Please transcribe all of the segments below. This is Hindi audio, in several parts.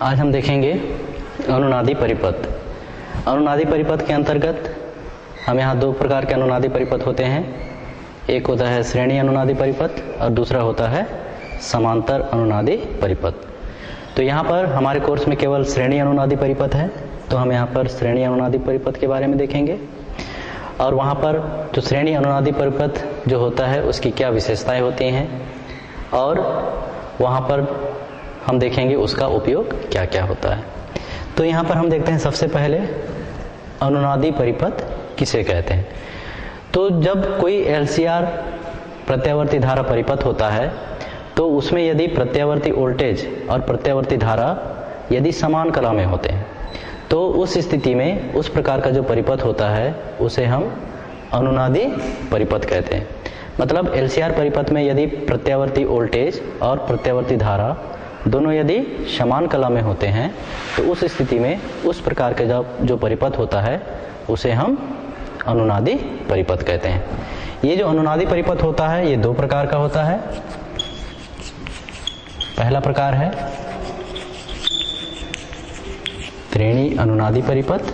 आज हम देखेंगे अनुनादी परिपथ। अनुनादी परिपथ के अंतर्गत हम यहाँ दो प्रकार के अनुनादी परिपथ होते हैं। एक होता है श्रेणी अनुनादी परिपथ और दूसरा होता है समांतर अनुनादी परिपथ। तो यहाँ पर हमारे कोर्स में केवल श्रेणी अनुनादी परिपथ है, तो हम यहाँ पर श्रेणी अनुनादी परिपथ के बारे में देखेंगे और वहाँ पर जो श्रेणी अनुनादी परिपथ जो होता है उसकी क्या विशेषताएं होती हैं और वहाँ पर हम देखेंगे उसका उपयोग क्या क्या होता है। तो यहाँ पर हम देखते हैं सबसे पहले अनुनादी परिपथ किसे कहते हैं। तो जब कोई LCR प्रत्यावर्ती धारा परिपथ होता है तो उसमें यदि प्रत्यावर्ती वोल्टेज और प्रत्यावर्ती धारा यदि समान कला में होते हैं तो उस स्थिति में उस प्रकार का जो परिपथ होता है उसे हम अनुनादी परिपथ कहते हैं। मतलब LCR परिपथ में यदि प्रत्यावर्ती वोल्टेज और प्रत्यावर्ती धारा दोनों यदि समान कला में होते हैं तो उस स्थिति में उस प्रकार का जो परिपथ होता है उसे हम अनुनादी परिपथ कहते हैं। ये जो अनुनादी परिपथ होता है ये दो प्रकार का होता है। पहला प्रकार है श्रेणी अनुनादी परिपथ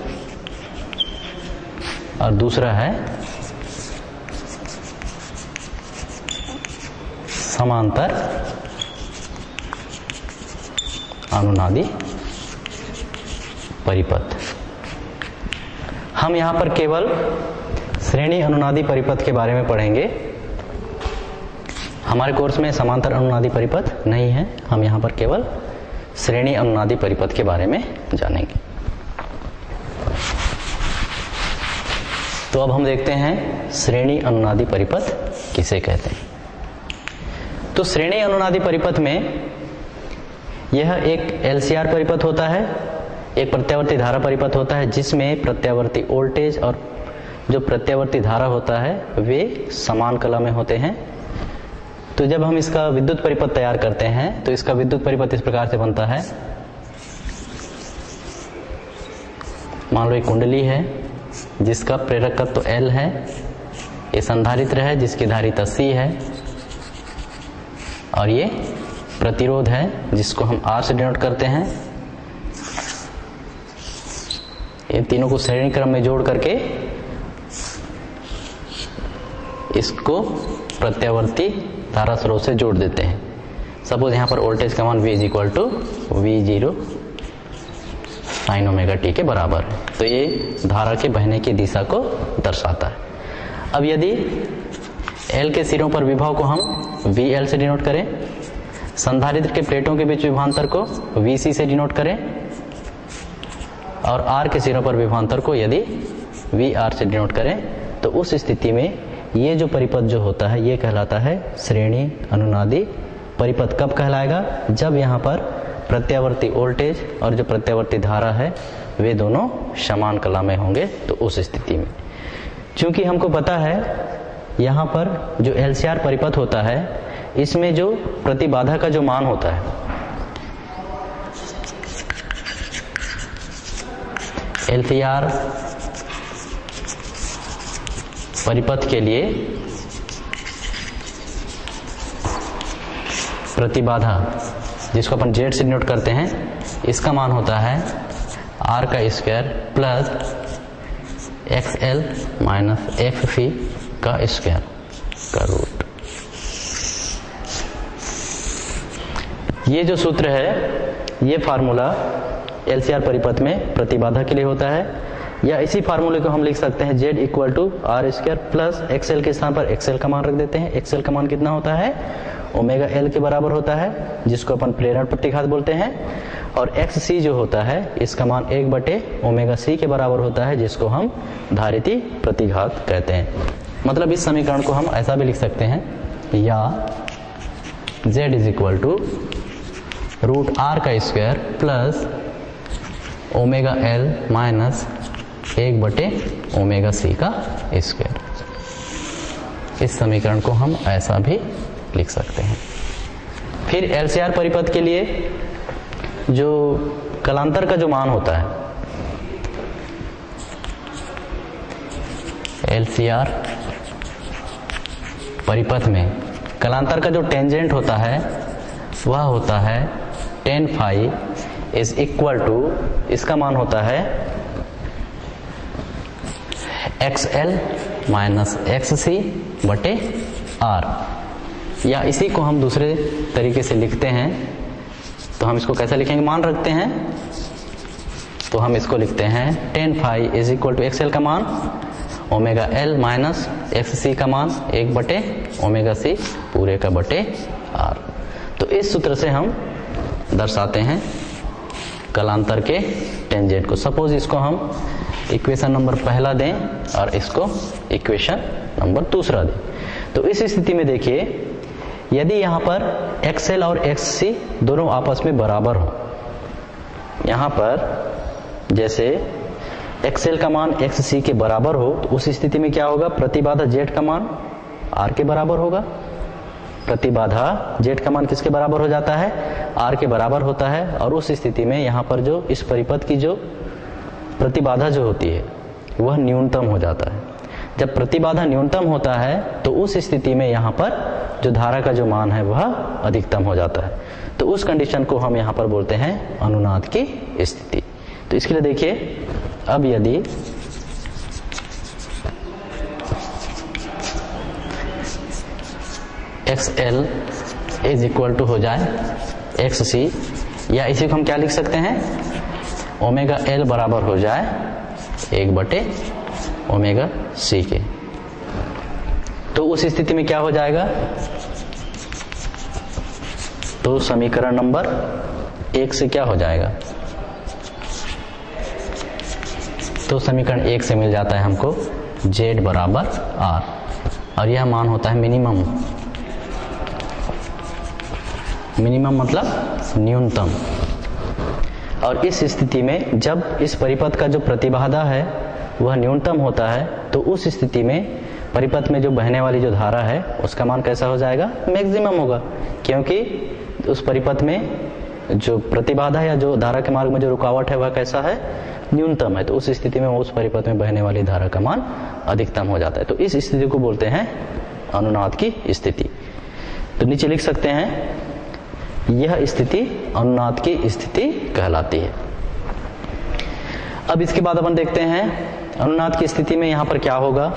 और दूसरा है समांतर अनुनादी परिपथ। हम यहाँ पर केवल श्रेणी अनुनादी परिपथ के बारे में पढ़ेंगे। हमारे कोर्स में समांतर अनुनादी परिपथ नहीं है, हम यहाँ पर केवल श्रेणी अनुनादी परिपथ के बारे में जानेंगे। तो अब हम देखते हैं श्रेणी अनुनादी परिपथ किसे कहते हैं। तो श्रेणी अनुनादी परिपथ में यह एक LCR परिपथ होता है, एक प्रत्यावर्ती धारा परिपथ होता है जिसमें प्रत्यावर्ती वोल्टेज और जो प्रत्यावर्ती धारा होता है वे समान कला में होते हैं। तो जब हम इसका विद्युत परिपथ तैयार करते हैं तो इसका विद्युत परिपथ इस प्रकार से बनता है। मान लो एक कुंडली है जिसका प्रेरकत्व L है, ये संधारित्र है जिसकी धारिता C है और ये प्रतिरोध है जिसको हम R से डिनोट करते हैं। इन तीनों को श्रेणी क्रम में जोड़ करके इसको प्रत्यावर्ती धारा स्रोत से जोड़ देते हैं। सपोज यहाँ पर वोल्टेज का मान V is equal to V0 sin omega t के बराबर है, तो ये धारा के बहने की दिशा को दर्शाता है। अब यदि L के सिरों पर विभव को हम VL से डिनोट करें, संधारित्र के प्लेटों के बीच विभवांतर को VC से डिनोट करें और R के सिरों पर विभवांतर को यदि VR से डिनोट करें तो उस स्थिति में ये जो परिपथ जो होता है ये कहलाता है श्रेणी अनुनादी परिपथ। कब कहलाएगा? जब यहाँ पर प्रत्यावर्ती वोल्टेज और जो प्रत्यावर्ती धारा है वे दोनों समान कला में होंगे तो उस स्थिति में। चूंकि हमको पता है यहाँ पर जो LCR परिपथ होता है इसमें जो प्रतिबाधा का जो मान होता है LCR परिपथ के लिए प्रतिबाधा जिसको अपन Z से डिनोट करते हैं इसका मान होता है R का square plus XL minus XC का स्क्वायर का रूट। ये जो सूत्र है ये फार्मूला LCR परिपथ में प्रतिबाधा के लिए होता है, या इसी फार्मूले को हम लिख सकते हैं Z equal to R square plus XL के स्थान पर XL का मान रख देते हैं। XL का मान कितना होता है? ओमेगा L के बराबर होता है जिसको अपन प्रेरण प्रतिघात बोलते हैं, और XC जो होता है इसका मान 1/ओमेगा C के बराबर होता है जिसको हम धारिती प्रतिघात कहते हैं। मतलब इस समीकरण को हम ऐसा भी लिख सकते हैं, या Z is equal to root R का square plus omega L minus 1/ओमेगा C का स्क्वायर। इस समीकरण को हम ऐसा भी लिख सकते हैं। फिर LCR परिपथ के लिए जो कलांतर का जो मान होता है LCR परिपथ में कलांतर का जो टेंजेंट होता है वह होता है tan phi is equal to, इसका मान होता है XL माइनस XC बटे R, या इसी को हम दूसरे तरीके से लिखते हैं। तो हम इसको कैसे लिखेंगे, मान रखते हैं तो हम इसको लिखते हैं tan phi is equal to XL का मान ओमेगा L माइनस XC का मान 1 बटे ओमेगा C पूरे का बटे R। तो इस सूत्र से हम दर्शाते हैं कलांतर के टेंजेंट को। सपोज इसको हम इक्वेशन नंबर पहला दें और इसको इक्वेशन नंबर दूसरा दें। तो इस स्थिति में देखिए, यदि यहाँ पर XL और XC दोनों आपस में बराबर हो, यहाँ पर जैसे XL का मान XC के बराबर हो, तो उस स्थिति में क्या होगा, प्रतिबाधा Z का मान R के बराबर होगा। प्रतिबाधा Z का मान किसके बराबर हो जाता है, R के बराबर होता है। और उस स्थिति में यहाँ पर जो इस परिपथ की जो प्रतिबाधा जो होती है वह न्यूनतम हो जाता है। जब प्रतिबाधा न्यूनतम होता है तो उस स्थिति में यहाँ पर जो धारा का जो मान है वह अधिकतम हो जाता है। तो उस कंडीशन को हम यहाँ पर बोलते हैं अनुनाद की स्थिति। तो इसके लिए देखिए, अब यदि XL इज इक्वल टू हो जाए XC, या इसी को हम क्या लिख सकते हैं, ओमेगा L बराबर हो जाए 1 बटे ओमेगा C के। तो उस स्थिति में क्या हो जाएगा, तो समीकरण नंबर 1 से क्या हो जाएगा, तो समीकरण 1 से मिल जाता है हमको Z बराबर R, और यह मान होता है मिनिमम। मिनिमम मतलब न्यूनतम। और इस स्थिति में जब इस परिपथ का जो प्रतिबाधा है वह न्यूनतम होता है, तो उस स्थिति में परिपथ में जो बहने वाली जो धारा है उसका मान कैसा हो जाएगा, मैक्सिमम होगा, क्योंकि उस परिपथ में जो प्रतिबाधा या जो धारा के मार्ग में जो रुकावट है वह कैसा है, न्यूनतम है। तो उस स्थिति में उस परिपथ में बहने वाली धारा का मान अधिकतम हो जाता है। तो इस स्थिति को बोलते हैं अनुनाद की स्थिति। तो नीचे लिख सकते हैं, यह स्थिति अनुनाद की स्थिति कहलाती है। अब इसके बाद अपन देखते हैं अनुनाद की स्थिति में यहां पर क्या होगा।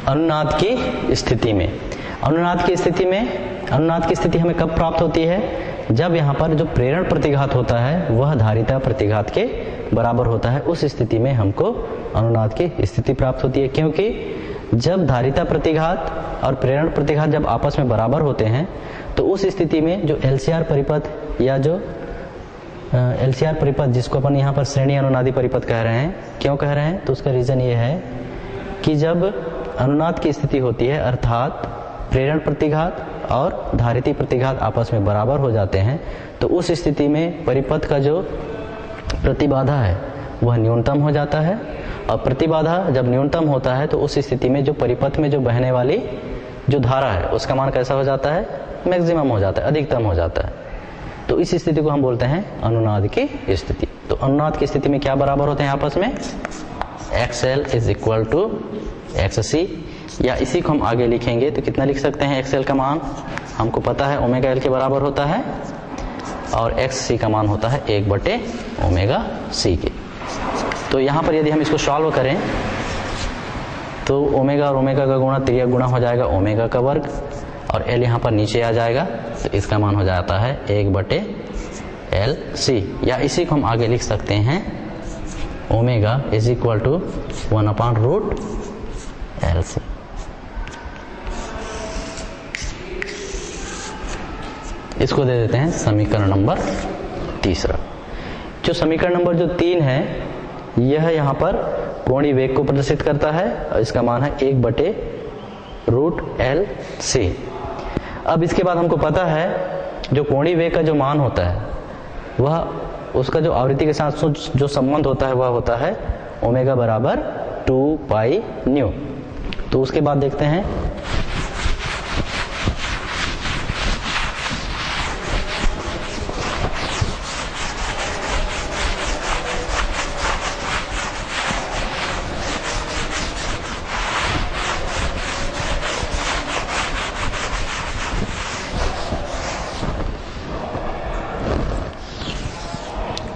अनुनाद की स्थिति में, अनुनाद की स्थिति हमें कब प्राप्त होती है, जब यहाँ पर जो प्रेरण प्रतिघात होता है वह धारिता प्रतिघात के बराबर होता है। उस स्थिति में हमको अनुनाद की स्थिति प्राप्त होती है, क्योंकि जब धारिता प्रतिघात और प्रेरण प्रतिघात जब आपस में बराबर होते हैं तो उस स्थिति में जो LCR परिपथ या जो LCR परिपथ जिसको अपन यहाँ पर श्रेणी अनुनादी परिपथ कह रहे हैं, क्यों कह रहे हैं, तो उसका रीजन ये है कि जब अनुनाद की स्थिति होती है अर्थात प्रेरण प्रतिघात और धारिती प्रतिघात आपस में बराबर हो जाते हैं, तो उस स्थिति में परिपथ का जो प्रतिबाधा है वह न्यूनतम हो जाता है। और प्रतिबाधा जब न्यूनतम होता है तो उस स्थिति में जो परिपथ में जो बहने वाली जो धारा है उसका मान कैसा हो जाता है, मैक्सिमम हो जाता है, अधिकतम हो जाता है। तो इस स्थिति को हम बोलते हैं अनुनाद की स्थिति। तो अनुनाद की स्थिति में क्या बराबर होते हैं आपस में, XL is equal to XC, या इसी को हम आगे लिखेंगे तो कितना लिख सकते हैं, XL का मान हमको पता है ओमेगा L के बराबर होता है और XC का मान होता है 1 बटे ओमेगा C के। तो यहाँ पर यदि हम इसको सॉल्व करें तो ओमेगा और ओमेगा का गुणा त्रिया गुणा हो जाएगा ओमेगा का वर्ग, और L यहाँ पर नीचे आ जाएगा तो इसका मान हो जाता है 1 बटे LC, या इसी को हम आगे लिख सकते हैं omega is equal to 1/√LC। इसको दे देते हैं समीकरण नंबर 3। जो समीकरण नंबर जो 3 है यह यहाँ पर कोणीय वेग को प्रदर्शित करता है और इसका मान है 1/√LC। अब इसके बाद हमको पता है जो कोणीय वेग का जो मान होता है वह उसका जो आवृत्ति के साथ जो संबंध होता है वह होता है ओमेगा बराबर 2 पाई न्यू। तो उसके बाद देखते हैं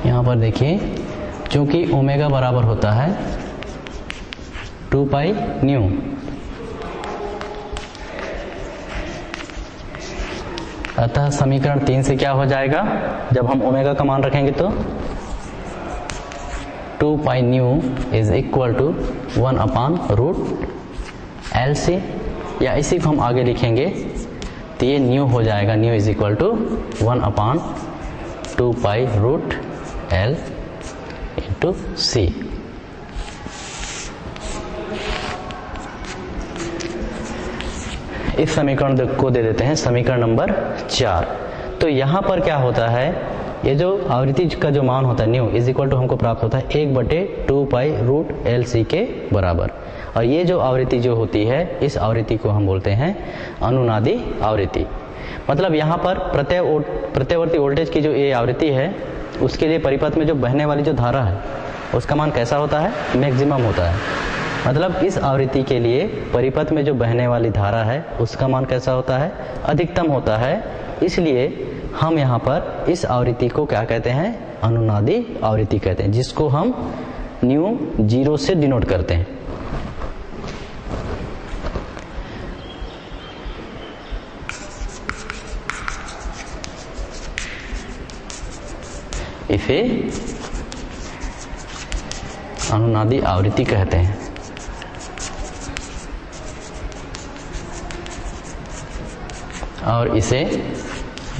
यहाँ पर देखिए, क्योंकि ओमेगा बराबर होता है 2 पाई न्यू, अतः समीकरण 3 से क्या हो जाएगा, जब हम ओमेगा का मान रखेंगे तो 2 pi nu is equal to 1 upon root L C, या इसी को हम आगे लिखेंगे तो ये न्यू हो जाएगा, nu is equal to 1 upon 2 pi root L into C. इस समीकरण को दे देते हैं समीकरण नंबर 4। तो यहां पर क्या होता है, ये जो आवृत्ति का जो मान होता है न्यू इज इक्वल टू हमको प्राप्त होता है 1/2 पाई रूट एल सी के बराबर, और ये जो आवृत्ति जो होती है इस आवृत्ति को हम बोलते हैं अनुनादी आवृत्ति। मतलब यहाँ पर प्रत्यवर्ती वोल्टेज की जो ये आवृत्ति है उसके लिए परिपथ में जो बहने वाली जो धारा है उसका मान कैसा होता है, मैक्सिमम होता है। मतलब इस आवृत्ति के लिए परिपथ में जो बहने वाली धारा है उसका मान कैसा होता है, अधिकतम होता है। इसलिए हम यहाँ पर इस आवृत्ति को क्या कहते हैं, अनुनादी आवृत्ति कहते हैं, जिसको हम न्यू 0 से डिनोट करते हैं। इसे अनुनादी आवृत्ति कहते हैं। और इसे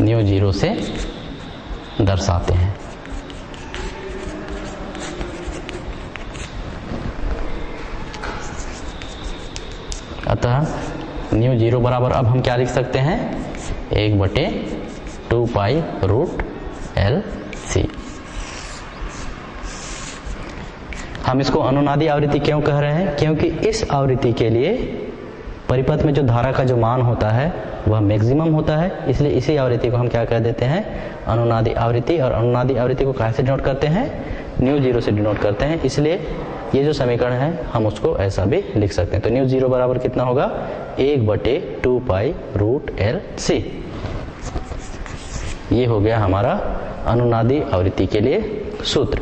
न्यू 0 से दर्शाते हैं। अतः न्यू 0 बराबर अब हम क्या लिख सकते हैं, 1/2 पाई रूट एल सी। हम इसको अनुनादी आवृत्ति क्यों कह रहे हैं, क्योंकि इस आवृत्ति के लिए परिपथ में जो धारा का जो मान होता है वह मैक्सिमम होता है, इसलिए इसी आवृत्ति को हम क्या कह देते हैं, अनुनादी आवृत्ति। और अनुनादी आवृत्ति को कैसे डिनोट करते हैं, न्यू 0 से डिनोट करते हैं। इसलिए ये जो समीकरण है हम उसको ऐसा भी लिख सकते हैं। तो न्यू 0 बराबर कितना होगा, 1/2 पाई रूट एल सी। ये हो गया हमारा अनुनादी आवृत्ति के लिए सूत्र।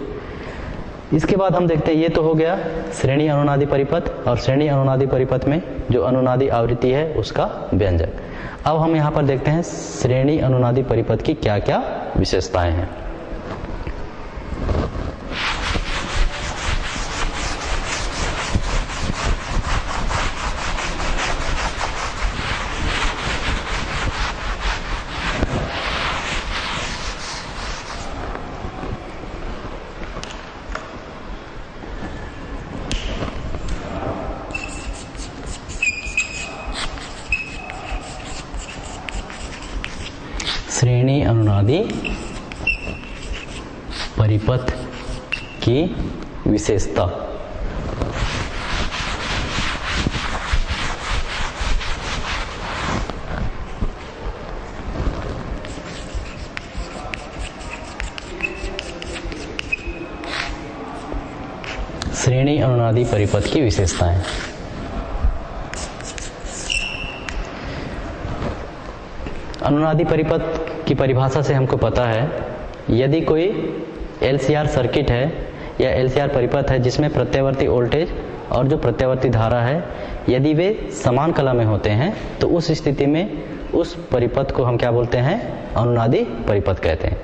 इसके बाद हम देखते हैं, ये तो हो गया श्रेणी अनुनादी परिपथ, और श्रेणी अनुनादी परिपथ में जो अनुनादी आवृत्ति है उसका व्यंजक। अब हम यहाँ पर देखते हैं श्रेणी अनुनादी परिपथ की क्या क्या विशेषताएं हैं। श्रेणी अनुनादी परिपथ की विशेषता। श्रेणी अनुनादी परिपथ की विशेषताएं। अनुनादी परिपथ की परिभाषा से हमको पता है, यदि कोई LCR सर्किट है या LCR परिपथ है जिसमें प्रत्यावर्ती वोल्टेज और जो प्रत्यावर्ती धारा है यदि वे समान कला में होते हैं तो उस स्थिति में उस परिपथ को हम क्या बोलते हैं, अनुनादी परिपथ कहते हैं।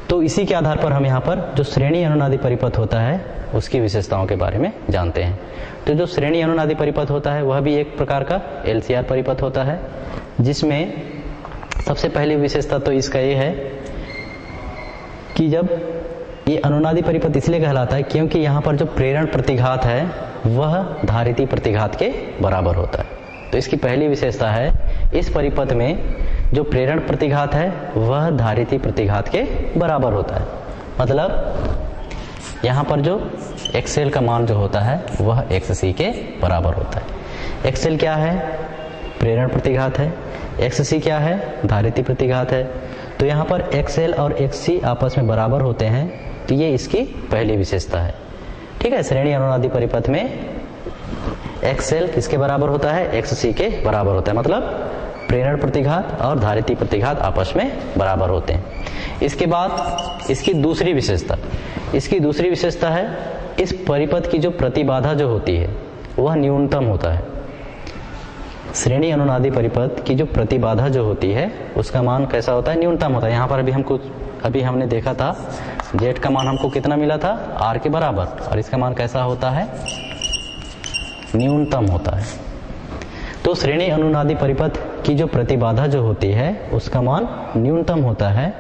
तो इसी के आधार पर हम यहाँ पर जो श्रेणी अनुनादी परिपथ होता है उसकी विशेषताओं के बारे में जानते हैं। तो जो श्रेणी अनुनादी परिपथ होता है वह भी एक प्रकार का LCR परिपथ होता है, जिसमें सबसे पहली विशेषता तो इसका ये है कि जब ये अनुनादी परिपथ इसलिए कहलाता है क्योंकि यहाँ पर जो प्रेरण प्रतिघात है वह धारिती प्रतिघात के बराबर होता है। तो इसकी पहली विशेषता है, इस परिपथ में जो प्रेरण प्रतिघात है वह धारिती प्रतिघात के बराबर होता है। मतलब यहाँ पर जो XL का मान जो होता है वह XC के बराबर होता है। XL क्या है? प्रेरण प्रतिघात है। XC क्या है? धारिती प्रतिघात है। तो यहाँ पर XL और XC आपस में बराबर होते हैं, तो ये इसकी पहली विशेषता है। ठीक है, श्रेणी अनुनादी परिपथ में XL किसके बराबर होता है? XC के बराबर होता है, मतलब प्रेरण प्रतिघात और धारिती प्रतिघात आपस में बराबर होते हैं। इसके बाद इसकी दूसरी विशेषता है, इस परिपथ की जो प्रतिबाधा जो होती है वह न्यूनतम होता है। श्रेणी अनुनादी परिपथ की जो प्रतिबाधा जो होती है उसका मान कैसा होता है? न्यूनतम होता है। यहाँ पर अभी हमने देखा था Z का मान हमको कितना मिला था? R के बराबर, और इसका मान कैसा होता है? न्यूनतम होता है। तो श्रेणी अनुनादी परिपथ की जो प्रतिबाधा जो होती है उसका मान न्यूनतम होता है,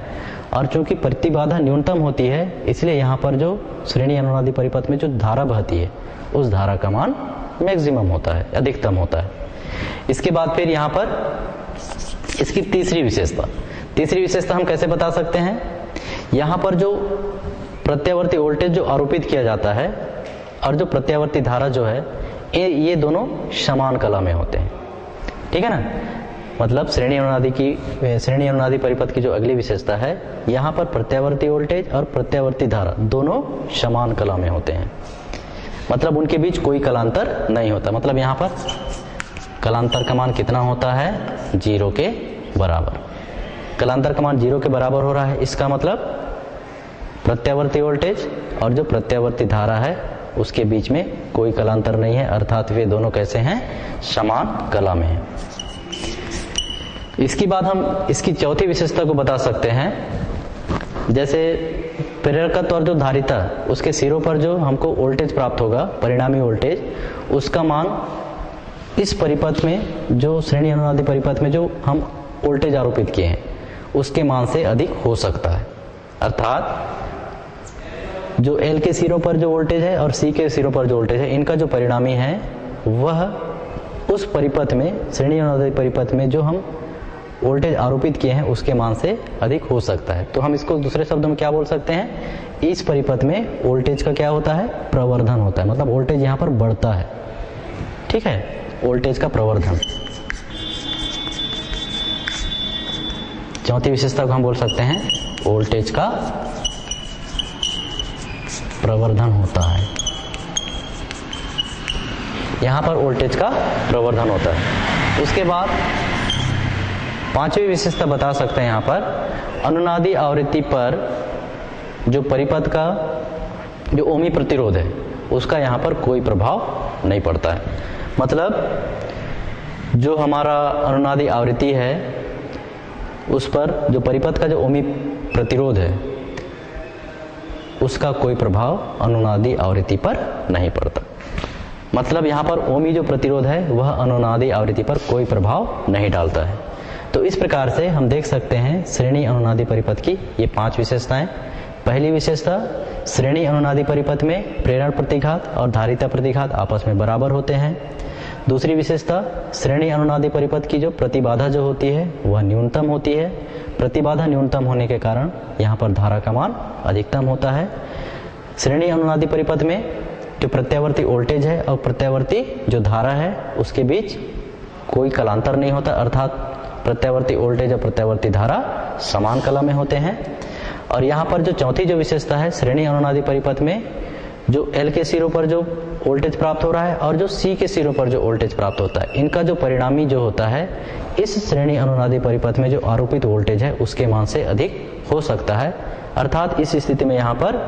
और चूंकि प्रतिबाधा न्यूनतम होती है इसलिए यहाँ पर जो श्रेणी अनुनादी परिपथ में जो धारा बहती है उस धारा का मान मैक्सिमम होता है, अधिकतम होता है। इसके बाद फिर यहाँ पर इसकी तीसरी विशेषता हम कैसे बता सकते हैं? यहाँ पर जो प्रत्यावर्ती वोल्टेज जो आरोपित किया जाता है और जो प्रत्यावर्ती धारा जो है ये दोनों समान कला में होते हैं। ठीक है ना, मतलब श्रेणी अनुनादी परिपथ की जो अगली विशेषता है, यहाँ पर प्रत्यावर्ती वोल्टेज और प्रत्यावर्ती धारा दोनों समान कला में होते हैं, मतलब उनके बीच कोई कलांतर नहीं होता। मतलब यहाँ पर कलांतर का मान कितना होता है? 0 के बराबर। कलांतर का मान 0 के बराबर हो रहा है, इसका मतलब प्रत्यावर्ती वोल्टेज और जो प्रत्यावर्ती धारा है उसके बीच में कोई कलांतर नहीं है, अर्थात वे दोनों कैसे हैं? समान कला में हैं। इसके बाद हम इसकी चौथी विशेषता को बता सकते हैं। जैसे प्रेरकत्व और जो धारिता उसके सिरों पर जो हमको वोल्टेज प्राप्त होगा, परिणामी वोल्टेज, उसका मान इस परिपथ में जो श्रेणी अनुनादी परिपथ में जो हम वोल्टेज आरोपित किए हैं उसके मान से अधिक हो सकता है। अर्थात जो L के सिरों पर जो वोल्टेज है और C के सिरों पर जो वोल्टेज है, इनका जो परिणामी है वह उस परिपथ में, श्रेणी अनुनादी परिपथ में जो हम वोल्टेज आरोपित किए हैं उसके मान से अधिक हो सकता है। तो हम इसको दूसरे शब्दों में क्या बोल सकते हैं? इस परिपथ में वोल्टेज का क्या होता है? प्रवर्धन होता है, मतलब वोल्टेज यहाँ पर बढ़ता है। ठीक है, वोल्टेज का प्रवर्धन। चौथी विशेषता को हम बोल सकते हैं वोल्टेज का प्रवर्धन होता है। यहां पर वोल्टेज का प्रवर्धन होता है। उसके बाद पांचवी विशेषता बता सकते हैं, यहां पर अनुनादी आवृत्ति पर जो परिपथ का जो ओमी प्रतिरोध है उसका यहां पर कोई प्रभाव नहीं पड़ता है। मतलब जो हमारा अनुनादी आवृत्ति है उस पर जो परिपथ का जो ओमी प्रतिरोध है उसका कोई प्रभाव अनुनादी आवृत्ति पर नहीं पड़ता। मतलब यहाँ पर ओमी जो प्रतिरोध है वह अनुनादी आवृत्ति पर कोई प्रभाव नहीं डालता है। तो इस प्रकार से हम देख सकते हैं श्रेणी अनुनादी परिपथ की ये 5 विशेषताएं। पहली विशेषता, श्रेणी अनुनादी परिपथ में प्रेरण प्रतिघात और धारिता प्रतिघात आपस में बराबर होते हैं। दूसरी विशेषता, श्रेणी अनुनादी परिपथ की जो प्रतिबाधा जो होती है वह न्यूनतम होती है। प्रतिबाधा न्यूनतम होने के कारण यहाँ पर धारा का मान अधिकतम होता है। श्रेणी अनुनादी परिपथ में जो प्रत्यावर्ती वोल्टेज है और प्रत्यावर्ती जो धारा है उसके बीच कोई कलांतर नहीं होता, अर्थात प्रत्यावर्ती वोल्टेज और प्रत्यावर्ती धारा समान कला में होते हैं। और यहाँ पर जो चौथी जो विशेषता है, श्रेणी अनुनादी परिपथ में जो L के सिरों पर जो वोल्टेज प्राप्त हो रहा है और जो C के सिरों पर जो वोल्टेज प्राप्त होता है, इनका जो परिणामी जो होता है इस श्रेणी अनुनादी परिपथ में जो आरोपित वोल्टेज है उसके मान से अधिक हो सकता है। अर्थात इस स्थिति में यहाँ पर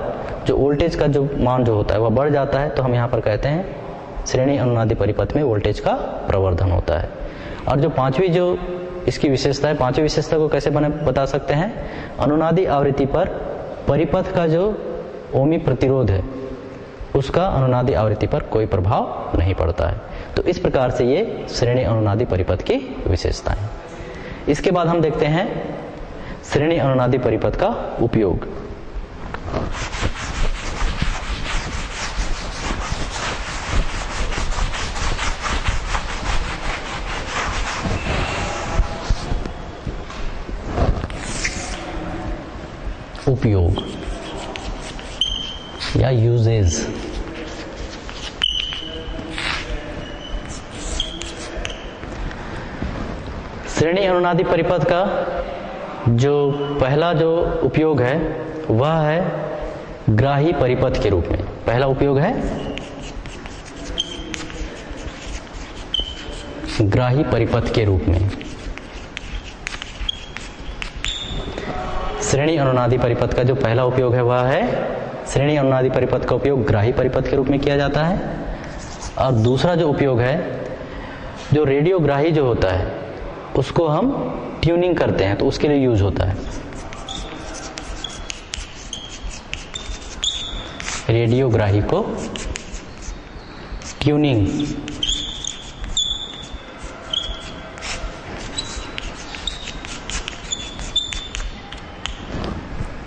जो वोल्टेज का जो मान जो होता है वह बढ़ जाता है, तो हम यहाँ पर कहते हैं श्रेणी अनुनादी परिपथ में वोल्टेज का प्रवर्धन होता है। और जो पांचवी जो इसकी विशेषता है, पांचवी विशेषता को कैसे बता सकते हैं? अनुनादी आवृत्ति पर परिपथ का जो ओमी प्रतिरोध है उसका अनुनादी आवृत्ति पर कोई प्रभाव नहीं पड़ता है। तो इस प्रकार से ये श्रेणी अनुनादी परिपथ की विशेषताएं। इसके बाद हम देखते हैं श्रेणी अनुनादी परिपथ का उपयोग। उपयोग या यूजेज। श्रेणी अनुनादी परिपथ का जो पहला जो उपयोग है वह है ग्राही परिपथ के रूप में। पहला उपयोग है ग्राही परिपथ के रूप में। श्रेणी अनुनादी परिपथ का जो पहला उपयोग है वह है श्रेणी अनुनादी परिपथ का उपयोग ग्राही परिपथ के रूप में किया जाता है। और दूसरा जो उपयोग है, जो रेडियोग्राही जो होता है उसको हम ट्यूनिंग करते हैं तो उसके लिए यूज होता है। रेडियोग्राही को ट्यूनिंग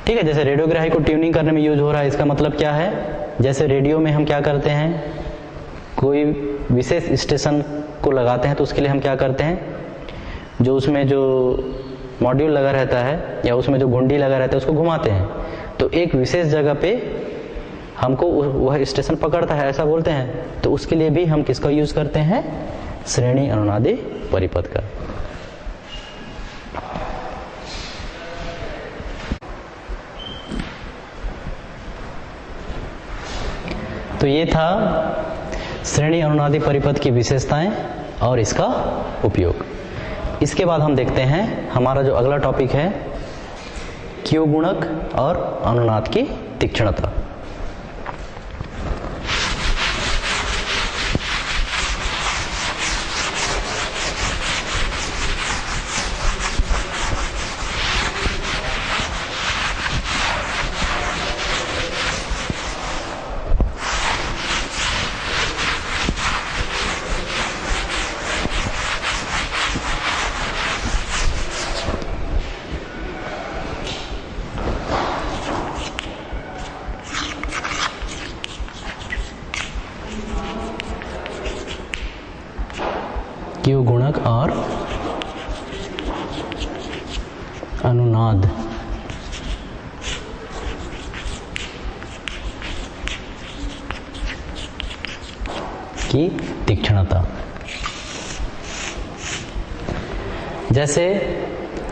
ठीक है, जैसे रेडियोग्राही को ट्यूनिंग करने में यूज हो रहा है, इसका मतलब क्या है, जैसे रेडियो में हम क्या करते हैं, कोई विशेष स्टेशन को लगाते हैं तो उसके लिए हम क्या करते हैं, जो उसमें जो मॉड्यूल लगा रहता है या उसमें जो घुंडी लगा रहता है उसको घुमाते हैं तो एक विशेष जगह पे हमको वह स्टेशन पकड़ता है, ऐसा बोलते हैं। तो उसके लिए भी हम किसका यूज करते हैं, श्रेणी अनुनादी परिपथ का। तो ये था श्रेणी अनुनादी परिपथ की विशेषताएं और इसका उपयोग। इसके बाद हम देखते हैं हमारा जो अगला टॉपिक है, क्यू गुणक और अनुनाद की तीक्ष्णता। क्यू गुणक और अनुनाद की तीक्ष्णता। जैसे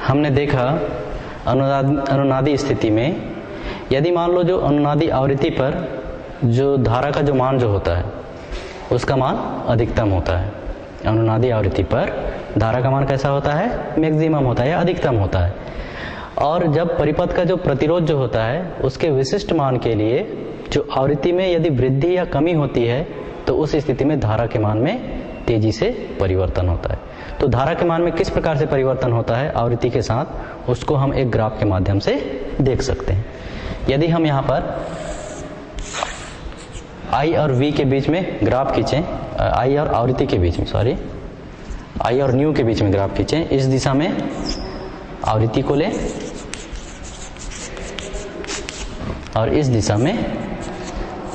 हमने देखा अनुनादी स्थिति में, यदि मान लो जो अनुनादी आवृत्ति पर जो धारा का जो मान जो होता है उसका मान अधिकतम होता है। अनुनादी आवृत्ति पर धारा का मान कैसा होता है, मैक्सिमम होता है या अधिकतम होता है। और जब परिपथ का जो प्रतिरोध जो होता है उसके विशिष्ट मान के लिए जो आवृत्ति में यदि वृद्धि या कमी होती है तो उस स्थिति में धारा के मान में तेजी से परिवर्तन होता है। तो धारा के मान में किस प्रकार से परिवर्तन होता है आवृत्ति के साथ, उसको हम एक ग्राफ के माध्यम से देख सकते हैं। यदि हम यहाँ पर I और V के बीच में ग्राफ खींचें, I और आवृत्ति के बीच में, सॉरी, I और न्यू के बीच में ग्राफ खींचें, इस दिशा में आवृत्ति को लें और इस दिशा में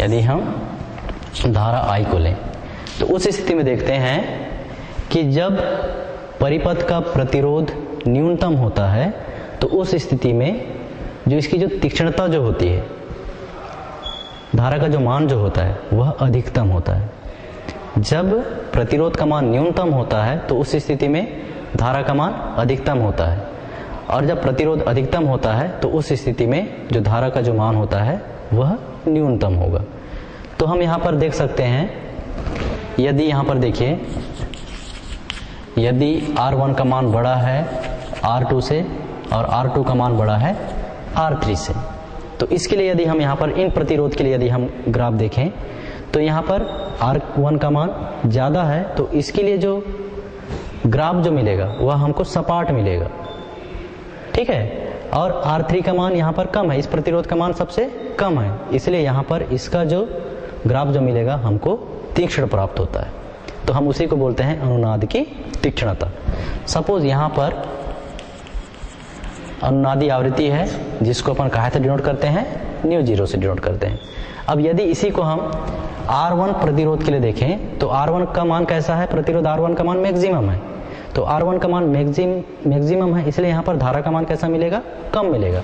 यदि हम धारा I को लें, तो उस स्थिति में देखते हैं कि जब परिपथ का प्रतिरोध न्यूनतम होता है तो उस स्थिति में जो इसकी जो तीक्ष्णता जो होती है, धारा का जो मान जो होता है वह अधिकतम होता है। जब प्रतिरोध का मान न्यूनतम होता है तो उस स्थिति में धारा का मान अधिकतम होता है, और जब प्रतिरोध अधिकतम होता है तो उस स्थिति में जो धारा का जो मान होता है वह न्यूनतम होगा। तो हम यहाँ पर देख सकते हैं, यदि यहाँ पर देखिए, यदि R1 का मान बड़ा है R2 से और R2 का मान बड़ा है R3 से, तो इसके लिए यदि हम यहाँ पर इन प्रतिरोध के लिए यदि हम ग्राफ देखें तो यहाँ पर R1 का मान ज़्यादा है तो इसके लिए जो ग्राफ जो मिलेगा वह हमको सपाट मिलेगा, ठीक है। और R3 का मान यहाँ पर कम है, इस प्रतिरोध का मान सबसे कम है, इसलिए यहाँ पर इसका जो ग्राफ जो मिलेगा हमको तीक्ष्ण प्राप्त होता है। तो हम उसी को बोलते हैं अनुनाद की तीक्ष्णता। सपोज यहाँ पर अनुनादी आवृत्ति है जिसको अपन कहाँ से डिनोट करते हैं, न्यू जीरो से डिनोट करते हैं। अब यदि इसी को हम R1 प्रतिरोध के लिए देखें तो R1 का मान कैसा है, प्रतिरोध R1 का मान मैक्सिमम है, तो R1 का मान मैक्सिमम है, इसलिए यहाँ पर धारा का मान कैसा मिलेगा, कम मिलेगा।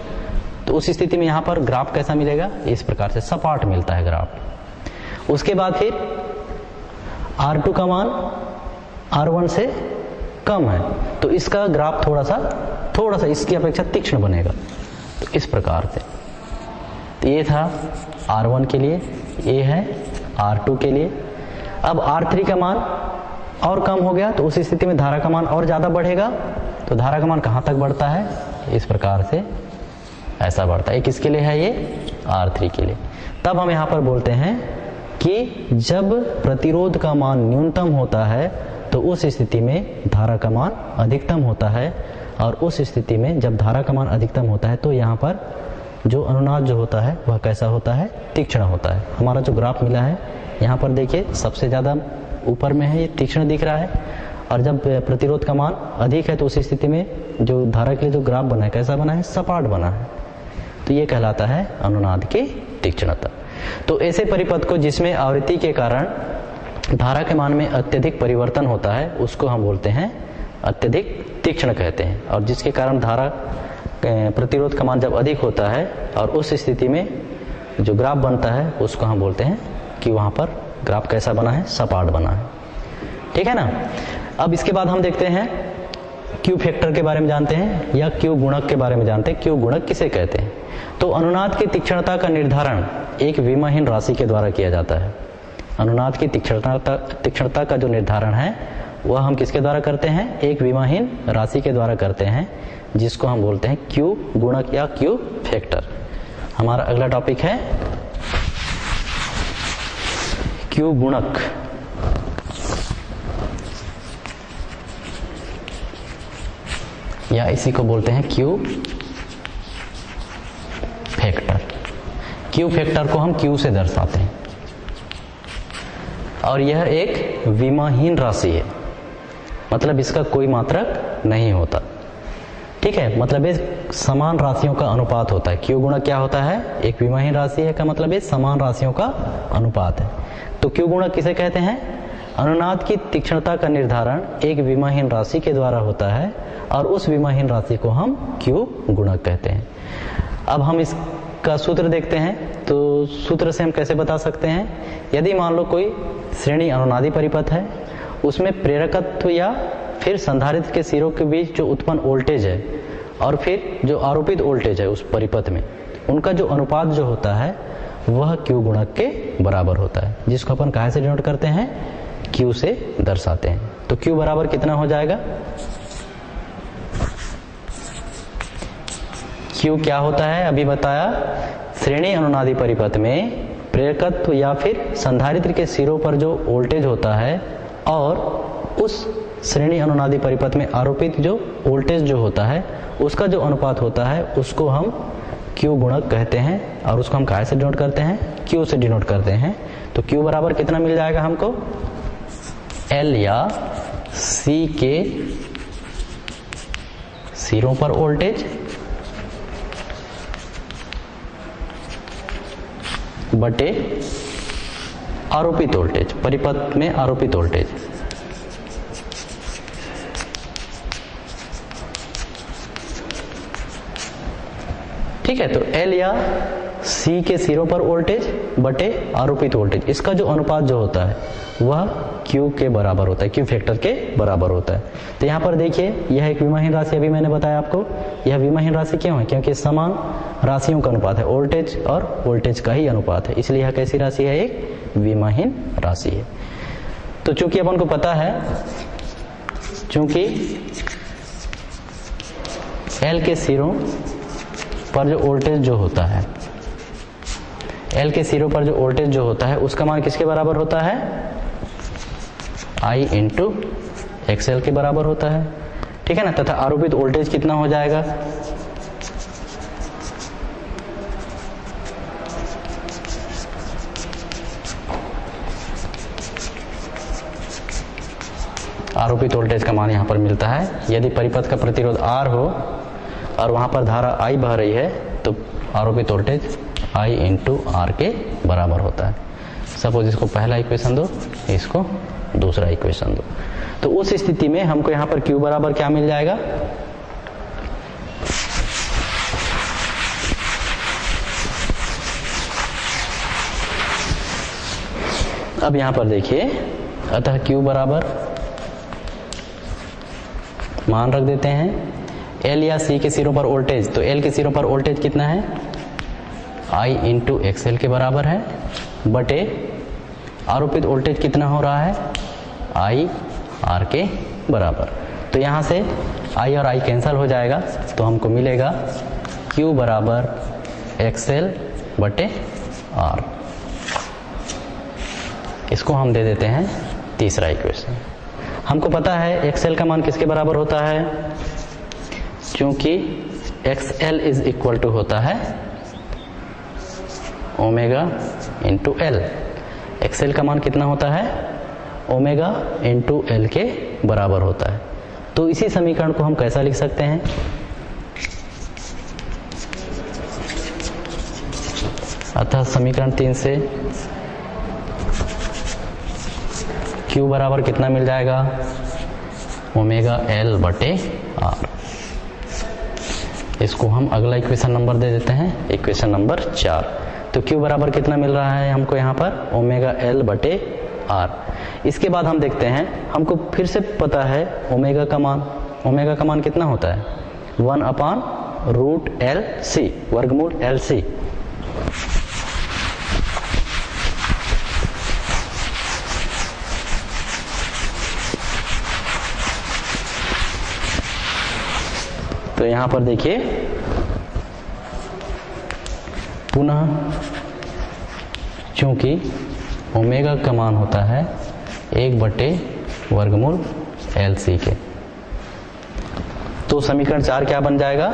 तो उस स्थिति में यहाँ पर ग्राफ कैसा मिलेगा, इस प्रकार से सपाट मिलता है ग्राफ। उसके बाद फिर R2 का मान R1 से कम है, तो इसका ग्राफ थोड़ा सा इसकी अपेक्षा तीक्ष्ण बनेगा। तो इस प्रकार से तो ये था R1 के लिए, ये है R2 के लिए। अब R3 का मान और कम हो गया, तो उस स्थिति में धारा का मान और ज़्यादा बढ़ेगा। तो धारा का मान कहाँ तक बढ़ता है, इस प्रकार से ऐसा बढ़ता है। किसके लिए है, ये R3 के लिए। तब हम यहाँ पर बोलते हैं कि जब प्रतिरोध का मान न्यूनतम होता है तो उस स्थिति में धारा का मान अधिकतम होता है, और उस स्थिति में जब धारा का मान अधिकतम होता है तो यहाँ पर जो अनुनाद जो होता है वह कैसा होता है, तीक्ष्ण होता है। हमारा जो ग्राफ मिला है यहाँ पर देखिए, सबसे ज़्यादा ऊपर में है, ये तीक्ष्ण दिख रहा है, और जब प्रतिरोध का मान अधिक है तो उस स्थिति में जो धारा के लिए जो ग्राफ बना है कैसा बना है, सपाट बना है। तो ये कहलाता है अनुनाद की तीक्ष्णता। तो ऐसे परिपथ को जिसमें आवृत्ति के कारण धारा के मान में अत्यधिक परिवर्तन होता है उसको हम बोलते हैं अत्यधिक तीक्ष्ण कहते हैं, और जिसके कारण धारा प्रतिरोध का मान जब अधिक होता है और उस स्थिति में जो ग्राफ बनता है उसको हम बोलते हैं कि वहाँ पर ग्राफ कैसा बना है, सपाट बना है। ठीक है ना। अब इसके बाद हम देखते हैं क्यू फैक्टर के बारे में जानते हैं, या क्यू गुणक के बारे में जानते हैं। क्यू गुणक किसे कहते हैं? तो अनुनाद की तीक्ष्णता का निर्धारण एक विमाहीन राशि के द्वारा किया जाता है। अनुनाद की तीक्ष्णता का जो निर्धारण है वह हम किसके द्वारा करते हैं, एक विमाहीन राशि के द्वारा करते हैं, जिसको हम बोलते हैं क्यू गुणक या क्यू फैक्टर। हमारा अगला टॉपिक है क्यू गुणक। या इसी को बोलते हैं क्यू फैक्टर। क्यू फैक्टर को हम क्यू से दर्शाते हैं, और यह एक विमाहीन राशि है, मतलब इसका कोई मात्रक नहीं होता। ठीक है, मतलब ये समान राशियों का अनुपात होता है। क्यू गुणक क्या होता है, एक विमाहीन राशि है का मतलब ये समान राशियों का अनुपात है। तो क्यू गुणक किसे कहते हैं? अनुनाद की तीक्ष्णता का निर्धारण एक विमाहीन राशि के द्वारा होता है, और उस विमाहीन राशि को हम क्यू गुणक कहते हैं। अब हम इसका सूत्र देखते हैं। तो सूत्र से हम कैसे बता सकते हैं, यदि मान लो कोई श्रेणी अनुनादी परिपथ है, उसमें प्रेरकत्व या फिर संधारित्र के सिरों के बीच जो उत्पन्न वोल्टेज है और फिर जो आरोपित वोल्टेज है उस परिपथ में, उनका जो अनुपात जो होता है वह क्यू गुणक के बराबर होता है, जिसको अपन कहाँ से डिनोट करते हैं, क्यू से दर्शाते हैं। तो क्यू बराबर कितना हो जाएगा, क्यू क्या होता है अभी बताया, श्रेणी अनुनादी परिपथ में प्रेरकत्व या फिर संधारित्र के सिरों पर जो वोल्टेज होता है और उस श्रेणी अनुनादी परिपथ में आरोपित जो वोल्टेज जो होता है उसका जो अनुपात होता है उसको हम क्यू गुणक कहते हैं, और उसको हम कहाँ से डिनोट करते हैं, क्यू से डिनोट करते हैं। तो क्यू बराबर कितना मिल जाएगा हमको, एल या सी के सिरों पर वोल्टेज बटे आरोपित वोल्टेज, परिपथ में आरोपित वोल्टेज। ठीक है, तो एल या सी के सिरों पर वोल्टेज बटे आरोपित वोल्टेज, इसका जो अनुपात जो होता है वह क्यू के बराबर होता है, क्यू फैक्टर के बराबर होता है। तो यहाँ पर देखिए, यह एक विमाहीन राशि, अभी मैंने बताया आपको, यह विमाहीन राशि क्यों है, क्योंकि समान राशियों का अनुपात है, वोल्टेज और वोल्टेज का ही अनुपात है, इसलिए यह कैसी राशि है, एक विमाहीन राशि है। तो चूंकि अपन को पता है, चूंकि एल के सिरों पर जो वोल्टेज जो होता है, एल के सिरों पर जो वोल्टेज जो होता है उसका मान किसके बराबर होता है, आई इंटू एक्सएल के बराबर होता है। ठीक है ना, तथा आरोपित वोल्टेज कितना हो जाएगा, आरोपित वोल्टेज का मान यहाँ पर मिलता है। यदि परिपथ का प्रतिरोध R हो और वहाँ पर धारा I बह रही है तो आरोपित वोल्टेज I इंटू R के बराबर होता है। सपोज इसको पहला इक्वेशन दो, इसको दूसरा इक्वेशन दो, तो उस स्थिति में हमको यहाँ पर Q बराबर क्या मिल जाएगा, अब यहाँ पर देखिए, अतः Q बराबर मान रख देते हैं। एल या सी के सिरों पर वोल्टेज, तो एल के सिरों पर वोल्टेज कितना है, आई इंटू एक्सएल के बराबर है, बटे आरोपित वोल्टेज कितना हो रहा है, आई आर के बराबर। तो यहाँ से आई और आई कैंसिल हो जाएगा, तो हमको मिलेगा Q बराबर एक्सएल बटे आर। इसको हम दे देते हैं तीसरा इक्वेशन। हमको पता है एक्सएल का मान किसके बराबर होता है, क्योंकि एक्सएल इज इक्वल टू होता है ओमेगा इंटू एल। एक्सएल का मान कितना होता है, ओमेगा इंटू एल के बराबर होता है। तो इसी समीकरण को हम कैसा लिख सकते हैं, अतः समीकरण 3 से Q बराबर कितना मिल जाएगा, ओमेगा एल बटे आर। इसको हम अगला इक्वेशन नंबर दे देते हैं, इक्वेशन नंबर 4। तो Q बराबर कितना मिल रहा है हमको यहाँ पर, ओमेगा एल बटे आर। इसके बाद हम देखते हैं, हमको फिर से पता है ओमेगा का मान कितना होता है, 1/√LC, वर्गमूल LC। तो यहां पर देखिए पुनः, चूंकि ओमेगा का मान होता है 1/वर्गमूल LC के, तो समीकरण 4 क्या बन जाएगा,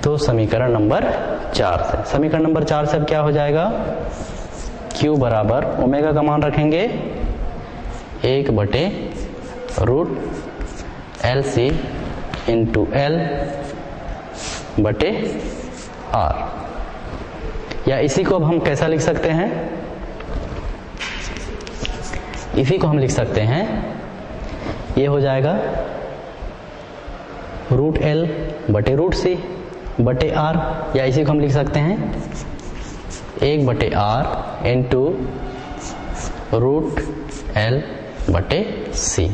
तो समीकरण नंबर 4 से, समीकरण नंबर 4 से अब क्या हो जाएगा, Q बराबर ओमेगा का मान रखेंगे 1/√LC इंटू एल बटे आर। या इसी को अब हम कैसा लिख सकते हैं, इसी को हम लिख सकते हैं, ये हो जाएगा √L बटे √C बटे आर। या इसी को हम लिख सकते हैं 1/R इंटू √L बटे C।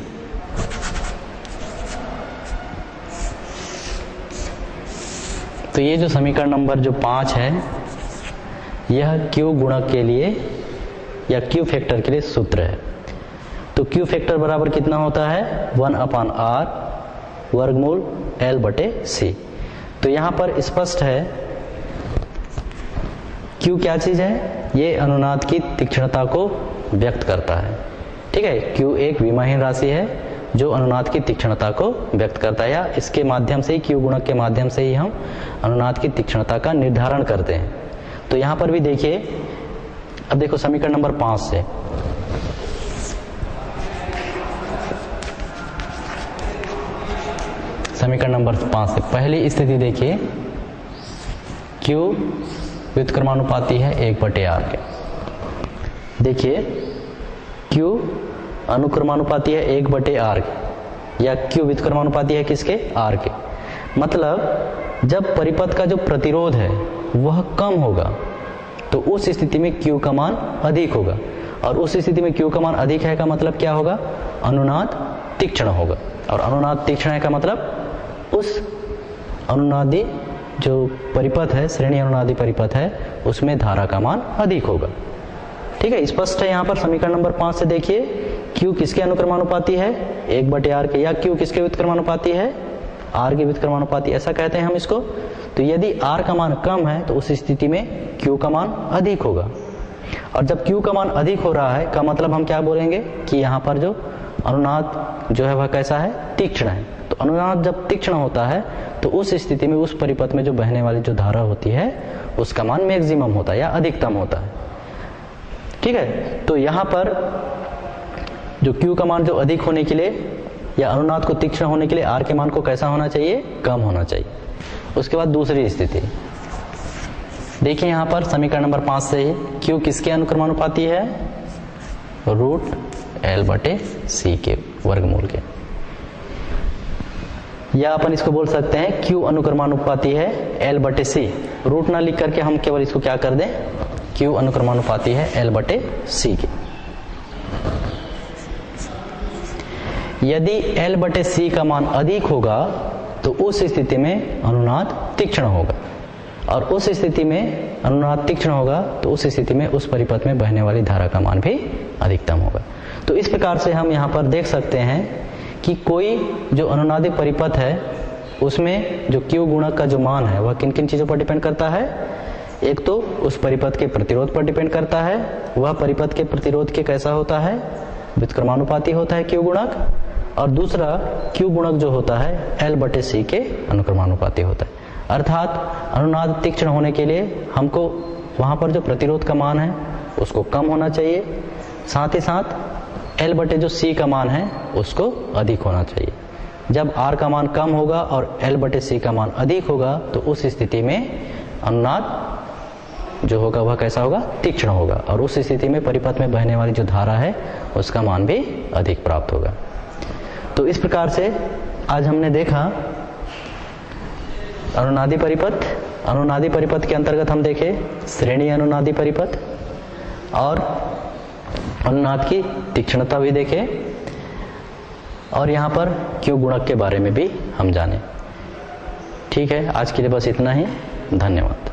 तो ये जो समीकरण नंबर जो 5 है, यह Q गुणक के लिए या Q फैक्टर के लिए सूत्र है। तो Q फैक्टर बराबर कितना होता है, 1/R वर्गमूल L बटे C। तो यहां पर स्पष्ट है Q क्या चीज है, ये अनुनाद की तीक्ष्णता को व्यक्त करता है। ठीक है, Q एक विमाहीन राशि है जो अनुनाद की तीक्ष्णता को व्यक्त करता है, या इसके माध्यम से ही, Q गुणक के माध्यम से ही हम अनुनाद की तीक्ष्णता का निर्धारण करते हैं। तो यहां पर भी देखिए, अब देखो समीकरण नंबर 5 से, समीकरण नंबर 5 से पहली स्थिति देखिए, Q व्युत्क्रमानुपाती है 1/R के। देखिए Q अनुक्रमानुपाती है 1/R के, या Q व्युत्क्रमानुपाती है किसके, R के। मतलब जब परिपथ का जो प्रतिरोध है वह कम होगा तो उस स्थिति में Q का मान अधिक होगा, और उस स्थिति में Q का मान अधिक है का मतलब क्या होगा, अनुनाद तीक्ष्ण होगा। और अनुनाद तीक्ष्ण है का मतलब उस अनुनादी जो परिपथ है, श्रेणी अनुनादी परिपथ है, उसमें धारा का मान अधिक होगा। ठीक है, स्पष्ट है यहाँ पर समीकरण नंबर 5 से। देखिए Q किसके अनुक्रमानुपाती है, 1/R के, या Q किसके व्युत्क्रमानुपाती है, R के व्युत्क्रमानुपाती, ऐसा कहते हैं हम इसको। तो यदि R का मान कम है तो उस स्थिति में Q का मान अधिक होगा, और जब Q का मान अधिक हो रहा है का मतलब हम क्या बोलेंगे कि यहाँ पर जो अनुनाद जो है वह कैसा है, तीक्ष्ण है। तो अनुनाद जब तीक्ष्ण होता है तो उस स्थिति में उस परिपथ में जो बहने वाली जो धारा होती है उसका मान मैक्सिमम होता है या अधिकतम होता है। ठीक है, तो यहाँ पर जो Q का मान जो अधिक होने के लिए या अनुनाद को तीक्ष्ण होने के लिए R के मान को कैसा होना चाहिए, कम होना चाहिए। उसके बाद दूसरी स्थिति देखिए, यहाँ पर समीकरण नंबर 5 से ही Q किसके अनुक्रमानुपाती है, √L बटे C के वर्गमूल के, या अपन इसको बोल सकते हैं Q अनुक्रमानुपाती है L बटे C। रूट ना लिख करके हम केवल इसको क्या कर दें, Q अनुक्रमानुपाती है L बटे C के। यदि L बटे C का मान अधिक होगा तो उस स्थिति में अनुनाद तीक्ष्ण होगा, और उस स्थिति में अनुनाद तीक्ष्ण होगा तो उस स्थिति में उस परिपथ में बहने वाली धारा का मान भी अधिकतम होगा। तो इस प्रकार से हम यहाँ पर देख सकते हैं कि कोई जो अनुनादी परिपथ है उसमें जो Q गुणक का जो मान है वह किन किन चीज़ों पर डिपेंड करता है। एक तो उस परिपथ के प्रतिरोध पर डिपेंड करता है, वह परिपथ के प्रतिरोध के कैसा होता है, व्युत्क्रमानुपाती होता है Q गुणक, और दूसरा Q गुणक जो होता है L बटे C के अनुक्रमानुपाती होता है। अर्थात अनुनाद तीक्ष्ण होने के लिए हमको वहाँ पर जो प्रतिरोध का मान है उसको कम होना चाहिए, साथ ही साथ L बटे जो C का मान है उसको अधिक होना चाहिए। जब R का मान कम होगा और L बटे C का मान अधिक होगा तो उस स्थिति में अनुनाद जो होगा वह कैसा होगा, तीक्ष्ण होगा, और उस स्थिति में परिपथ में बहने वाली जो धारा है उसका मान भी अधिक प्राप्त होगा। तो इस प्रकार से आज हमने देखा अनुनादी परिपथ। अनुनादी परिपथ के अंतर्गत हम देखे श्रेणी अनुनादी परिपथ और अनुनाद की तीक्ष्णता भी देखे, और यहाँ पर Q गुणक के बारे में भी हम जाने। ठीक है, आज के लिए बस इतना ही। धन्यवाद।